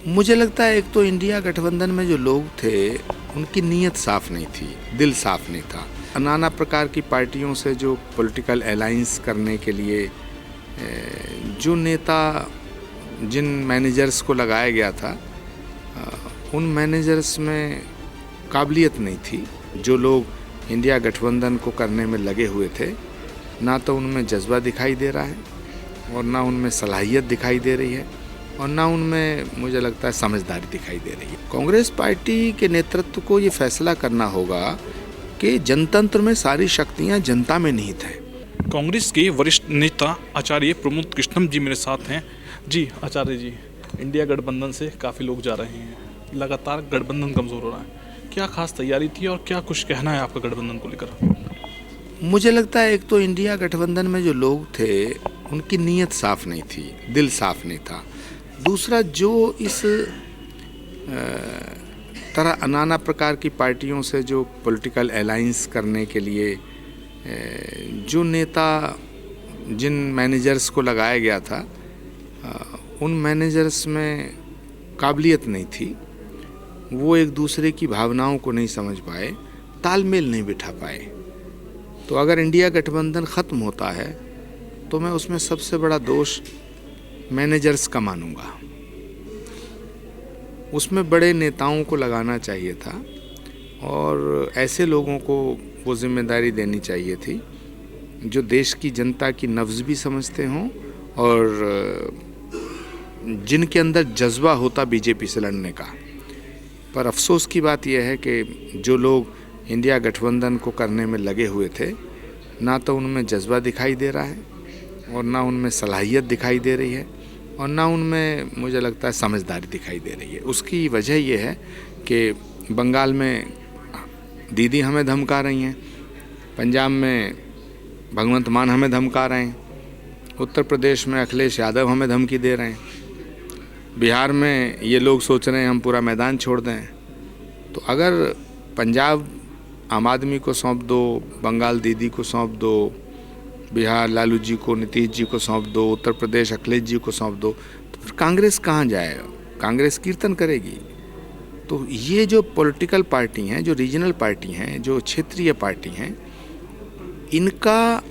मुझे लगता है एक तो इंडिया गठबंधन में जो लोग थे उनकी नीयत साफ नहीं थी, दिल साफ नहीं था। नाना प्रकार की पार्टियों से जो पॉलिटिकल अलायंस करने के लिए जो नेता जिन मैनेजर्स को लगाया गया था उन मैनेजर्स में काबिलियत नहीं थी। जो लोग इंडिया गठबंधन को करने में लगे हुए थे, ना तो उनमें जज्बा दिखाई दे रहा है और ना उनमें सलाहियत दिखाई दे रही है और ना उनमें मुझे लगता है समझदारी दिखाई दे रही है। कांग्रेस पार्टी के नेतृत्व को ये फैसला करना होगा कि जनतंत्र में सारी शक्तियां जनता में निहित हैं। कांग्रेस के वरिष्ठ नेता आचार्य प्रमोद कृष्णम जी मेरे साथ हैं। जी आचार्य जी, इंडिया गठबंधन से काफ़ी लोग जा रहे हैं, लगातार गठबंधन कमज़ोर हो रहा है, क्या खास तैयारी थी और क्या कुछ कहना है आपका गठबंधन को लेकर? मुझे लगता है एक तो इंडिया गठबंधन में जो लोग थे उनकी नीयत साफ नहीं थी, दिल साफ नहीं था। दूसरा, जो इस तरह नाना प्रकार की पार्टियों से जो पॉलिटिकल अलायंस करने के लिए जो नेता जिन मैनेजर्स को लगाया गया था उन मैनेजर्स में काबिलियत नहीं थी। वो एक दूसरे की भावनाओं को नहीं समझ पाए, तालमेल नहीं बिठा पाए। तो अगर इंडिया गठबंधन ख़त्म होता है तो मैं उसमें सबसे बड़ा दोष मैनेजर्स का मानूंगा। उसमें बड़े नेताओं को लगाना चाहिए था और ऐसे लोगों को वो जिम्मेदारी देनी चाहिए थी जो देश की जनता की नब्ज़ भी समझते हों और जिनके अंदर जज्बा होता बीजेपी से लड़ने का। पर अफसोस की बात यह है कि जो लोग इंडिया गठबंधन को करने में लगे हुए थे, ना तो उनमें जज्बा दिखाई दे रहा है और ना उनमें सलाहियत दिखाई दे रही है और ना उनमें मुझे लगता है समझदारी दिखाई दे रही है। उसकी वजह ये है कि बंगाल में दीदी हमें धमका रही हैं, पंजाब में भगवंत मान हमें धमका रहे हैं, उत्तर प्रदेश में अखिलेश यादव हमें धमकी दे रहे हैं, बिहार में ये लोग सोच रहे हैं हम पूरा मैदान छोड़ दें। तो अगर पंजाब आम आदमी को सौंप दो, बंगाल दीदी को सौंप दो, बिहार लालू जी को, नीतीश जी को सौंप दो, उत्तर प्रदेश अखिलेश जी को सौंप दो, तो फिर कांग्रेस कहाँ जाएगा? कांग्रेस कीर्तन करेगी। तो ये जो पॉलिटिकल पार्टी हैं, जो रीजनल पार्टी हैं, जो क्षेत्रीय पार्टी हैं, इनका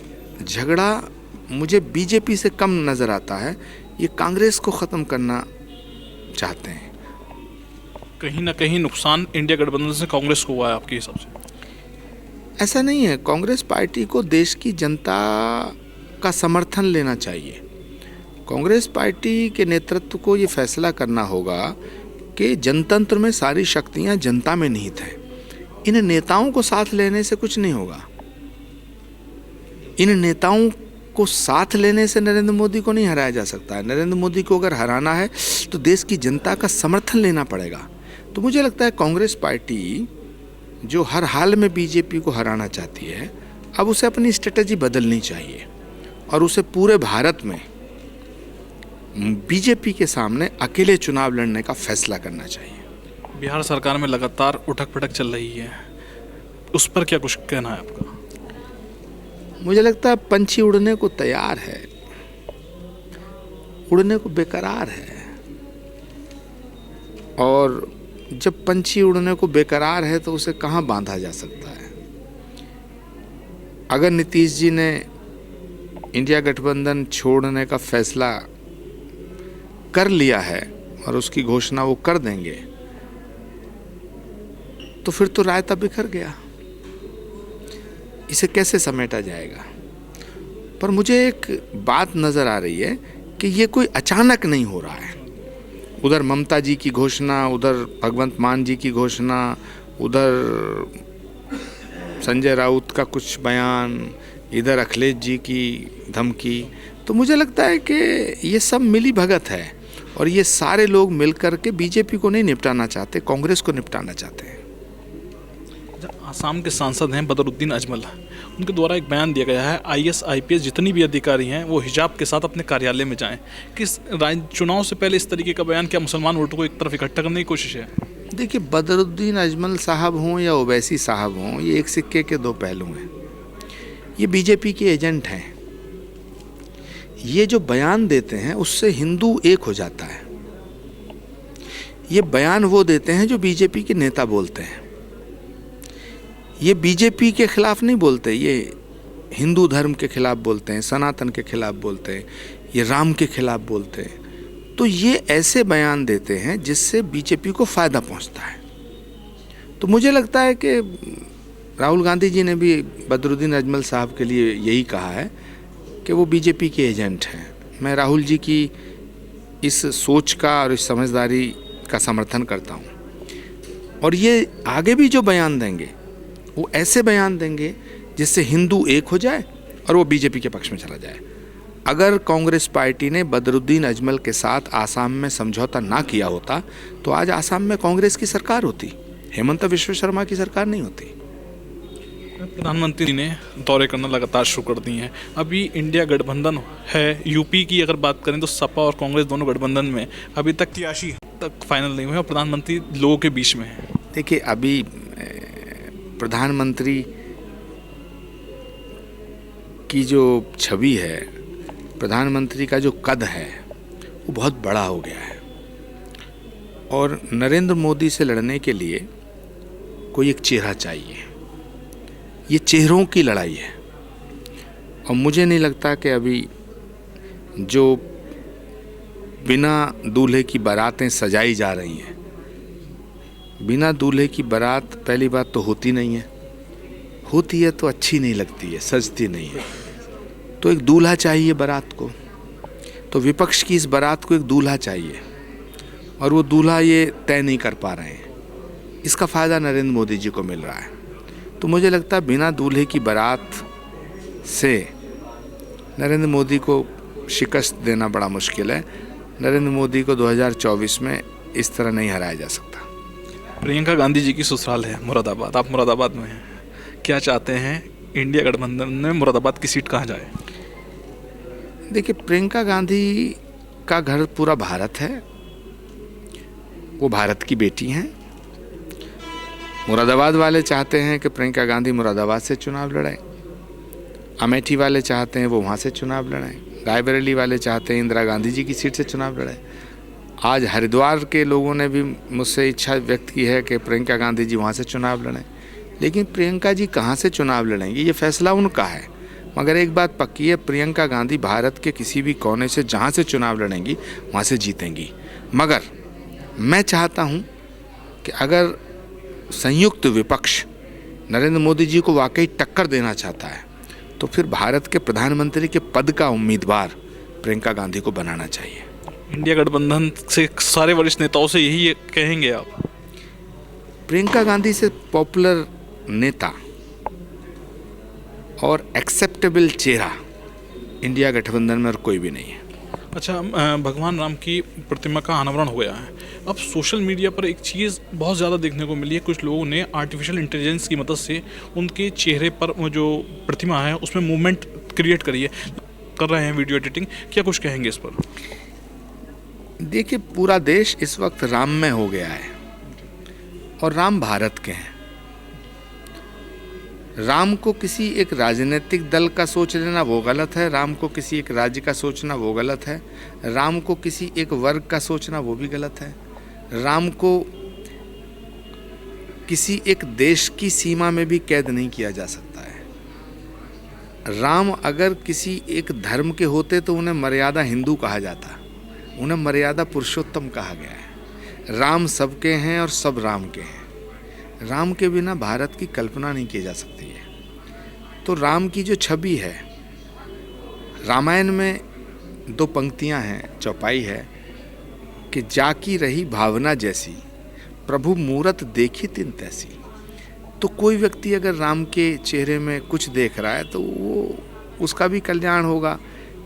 झगड़ा मुझे बीजेपी से कम नज़र आता है। ये कांग्रेस को ख़त्म करना चाहते हैं। कहीं ना कहीं नुकसान इंडिया गठबंधन से कांग्रेस को हुआ है आपके हिसाब से? ऐसा नहीं है। कांग्रेस पार्टी को देश की जनता का समर्थन लेना चाहिए। कांग्रेस पार्टी के नेतृत्व को ये फैसला करना होगा कि जनतंत्र में सारी शक्तियां जनता में निहित हैं। इन नेताओं को साथ लेने से कुछ नहीं होगा। इन नेताओं को साथ लेने से नरेंद्र मोदी को नहीं हराया जा सकता है। नरेंद्र मोदी को अगर हराना है तो देश की जनता का समर्थन लेना पड़ेगा। तो मुझे लगता है कांग्रेस पार्टी जो हर हाल में बीजेपी को हराना चाहती है, अब उसे अपनी स्ट्रेटजी बदलनी चाहिए और उसे पूरे भारत में बीजेपी के सामने अकेले चुनाव लड़ने का फैसला करना चाहिए। बिहार सरकार में लगातार उठक पटक चल रही है, उस पर क्या कुछ कहना है आपका? मुझे लगता है पंछी उड़ने को तैयार है, उड़ने को बेकरार है। और जब पंछी उड़ने को बेकरार है तो उसे कहाँ बांधा जा सकता है? अगर नीतीश जी ने इंडिया गठबंधन छोड़ने का फैसला कर लिया है और उसकी घोषणा वो कर देंगे, तो फिर तो रायता बिखर गया। इसे कैसे समेटा जाएगा? पर मुझे एक बात नज़र आ रही है कि ये कोई अचानक नहीं हो रहा है। उधर ममता जी की घोषणा, उधर भगवंत मान जी की घोषणा, उधर संजय राउत का कुछ बयान, इधर अखिलेश जी की धमकी। तो मुझे लगता है कि ये सब मिली भगत है और ये सारे लोग मिलकर के बीजेपी को नहीं निपटाना चाहते, कांग्रेस को निपटाना चाहते हैं। आसाम के सांसद हैं बदरुद्दीन अजमल, उनके द्वारा एक बयान दिया गया है IAS IPS जितनी भी अधिकारी हैं वो हिजाब के साथ अपने कार्यालय में जाएं। किस चुनाव से पहले इस तरीके का बयान क्या मुसलमान वोटों को एक तरफ इकट्ठा करने की कोशिश है? देखिए, बदरुद्दीन अजमल साहब हों या ओवैसी साहब हों, ये एक सिक्के के दो पहलू हैं। ये बीजेपी के एजेंट हैं। ये जो बयान देते हैं उससे हिंदू एक हो जाता है। ये बयान वो देते हैं जो बीजेपी के नेता बोलते हैं। ये बीजेपी के खिलाफ नहीं बोलते, ये हिंदू धर्म के खिलाफ बोलते हैं, सनातन के खिलाफ बोलते हैं, ये राम के खिलाफ बोलते हैं। तो ये ऐसे बयान देते हैं जिससे बीजेपी को फ़ायदा पहुंचता है। तो मुझे लगता है कि राहुल गांधी जी ने भी बदरुद्दीन अजमल साहब के लिए यही कहा है कि वो बीजेपी के एजेंट हैं। मैं राहुल जी की इस सोच का और इस समझदारी का समर्थन करता हूँ। और ये आगे भी जो बयान देंगे वो ऐसे बयान देंगे जिससे हिंदू एक हो जाए और वो बीजेपी के पक्ष में चला जाए। अगर कांग्रेस पार्टी ने बदरुद्दीन अजमल के साथ आसाम में समझौता ना किया होता तो आज आसाम में कांग्रेस की सरकार होती, हेमंत विश्व शर्मा की सरकार नहीं होती। प्रधानमंत्री ने दौरे करना लगातार शुरू कर दिए हैं। अभी इंडिया गठबंधन है, यूपी की अगर बात करें तो सपा और कांग्रेस दोनों गठबंधन में अभी तक 83 तक फाइनल नहीं हुए और प्रधानमंत्री लोगों के बीच में है। देखिए, अभी प्रधानमंत्री की जो छवि है, प्रधानमंत्री का जो कद है वो बहुत बड़ा हो गया है और नरेंद्र मोदी से लड़ने के लिए कोई एक चेहरा चाहिए। ये चेहरों की लड़ाई है और मुझे नहीं लगता कि अभी जो बिना दूल्हे की बारातें सजाई जा रही हैं, बिना दूल्हे की बारात पहली बात तो होती नहीं है, होती है तो अच्छी नहीं लगती है, सजती नहीं है। तो एक दूल्हा चाहिए बारात को। तो विपक्ष की इस बारात को एक दूल्हा चाहिए और वो दूल्हा ये तय नहीं कर पा रहे हैं। इसका फ़ायदा नरेंद्र मोदी जी को मिल रहा है। तो मुझे लगता है बिना दूल्हे की बारात से नरेंद्र मोदी को शिकस्त देना बड़ा मुश्किल है। नरेंद्र मोदी को 2024 में इस तरह नहीं हराया जा सकता। प्रियंका गांधी जी की ससुराल है मुरादाबाद, आप मुरादाबाद में हैं, क्या चाहते हैं इंडिया गठबंधन में मुरादाबाद की सीट कहाँ जाए? देखिए, प्रियंका गांधी का घर पूरा भारत है, वो भारत की बेटी हैं। मुरादाबाद वाले चाहते हैं कि प्रियंका गांधी मुरादाबाद से चुनाव लड़ाएं, अमेठी वाले चाहते हैं वो वहाँ से चुनाव लड़ाएं, रायबरेली वाले चाहते हैं इंदिरा गांधी जी की सीट से चुनाव लड़ाएं। आज हरिद्वार के लोगों ने भी मुझसे इच्छा व्यक्त की है कि प्रियंका गांधी जी वहाँ से चुनाव लड़ें। लेकिन प्रियंका जी कहाँ से चुनाव लड़ेंगी ये फैसला उनका है। मगर एक बात पक्की है, प्रियंका गांधी भारत के किसी भी कोने से जहाँ से चुनाव लड़ेंगी वहाँ से जीतेंगी। मगर मैं चाहता हूँ कि अगर संयुक्त विपक्ष नरेंद्र मोदी जी को वाकई टक्कर देना चाहता है तो फिर भारत के प्रधानमंत्री के पद का उम्मीदवार प्रियंका गांधी को बनाना चाहिए। इंडिया गठबंधन से सारे वरिष्ठ नेताओं से यही कहेंगे आप? प्रियंका गांधी से पॉपुलर नेता और एक्सेप्टेबल चेहरा इंडिया गठबंधन में और कोई भी नहीं है। अच्छा, भगवान राम की प्रतिमा का अनावरण हो गया है। अब सोशल मीडिया पर एक चीज़ बहुत ज़्यादा देखने को मिली है, कुछ लोगों ने आर्टिफिशियल इंटेलिजेंस की मदद से उनके चेहरे पर वो जो प्रतिमा है उसमें मूवमेंट क्रिएट करी है, कर रहे हैं वीडियो एडिटिंग। क्या कुछ कहेंगे इस पर? देखिए, पूरा देश इस वक्त राममय हो गया है और राम भारत के हैं। राम को किसी एक राजनीतिक दल का सोच लेना वो गलत है, राम को किसी एक राज्य का सोचना वो गलत है, राम को किसी एक वर्ग का सोचना वो भी गलत है, राम को किसी एक देश की सीमा में भी कैद नहीं किया जा सकता है। राम अगर किसी एक धर्म के होते तो उन्हें मर्यादा हिंदू कहा जाता, उन्हें मर्यादा पुरुषोत्तम कहा गया है। राम सबके हैं और सब राम के हैं। राम के बिना भारत की कल्पना नहीं की जा सकती है। तो राम की जो छवि है, रामायण में 2 पंक्तियां हैं, चौपाई है कि जाकी रही भावना जैसी, प्रभु मूरत देखी तिन तैसी। तो कोई व्यक्ति अगर राम के चेहरे में कुछ देख रहा है तो वो उसका भी कल्याण होगा।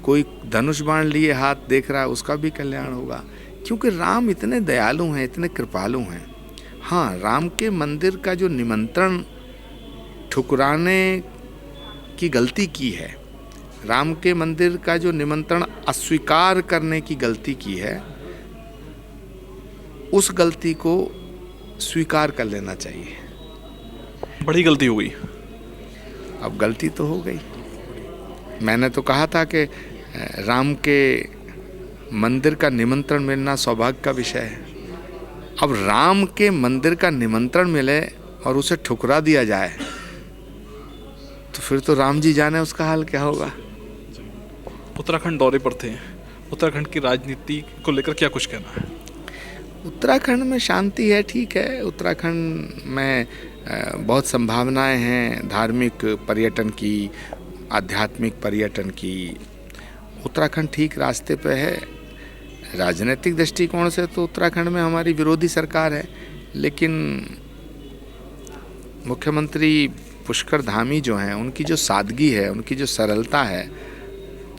कोई धनुष बाण लिए हाथ देख रहा है उसका भी कल्याण होगा, क्योंकि राम इतने दयालु हैं, इतने कृपालु हैं। हाँ, राम के मंदिर का जो निमंत्रण ठुकराने की गलती की है, राम के मंदिर का जो निमंत्रण अस्वीकार करने की गलती की है, उस गलती को स्वीकार कर लेना चाहिए। बड़ी गलती हो गई। अब गलती तो हो गई। मैंने तो कहा था कि राम के मंदिर का निमंत्रण मिलना सौभाग्य का विषय है। अब राम के मंदिर का निमंत्रण मिले और उसे ठुकरा दिया जाए तो फिर तो राम जी जाने उसका हाल क्या होगा। उत्तराखंड दौरे पर थे, उत्तराखंड की राजनीति को लेकर क्या कुछ कहना है? उत्तराखंड में शांति है, ठीक है। उत्तराखंड में बहुत संभावनाएं हैं धार्मिक पर्यटन की, आध्यात्मिक पर्यटन की। उत्तराखंड ठीक रास्ते पे है। राजनीतिक दृष्टिकोण से तो उत्तराखंड में हमारी विरोधी सरकार है, लेकिन मुख्यमंत्री पुष्कर धामी जो हैं, उनकी जो सादगी है, उनकी जो सरलता है,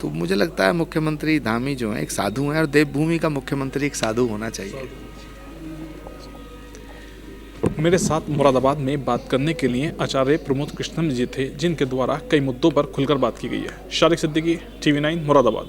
तो मुझे लगता है मुख्यमंत्री धामी जो हैं एक साधु हैं, और देवभूमि का मुख्यमंत्री एक साधु होना चाहिए। मेरे साथ मुरादाबाद में बात करने के लिए आचार्य प्रमोद कृष्णन जी थे, जिनके द्वारा कई मुद्दों पर खुलकर बात की गई है। शारिक सिद्दीकी, TV9 मुरादाबाद।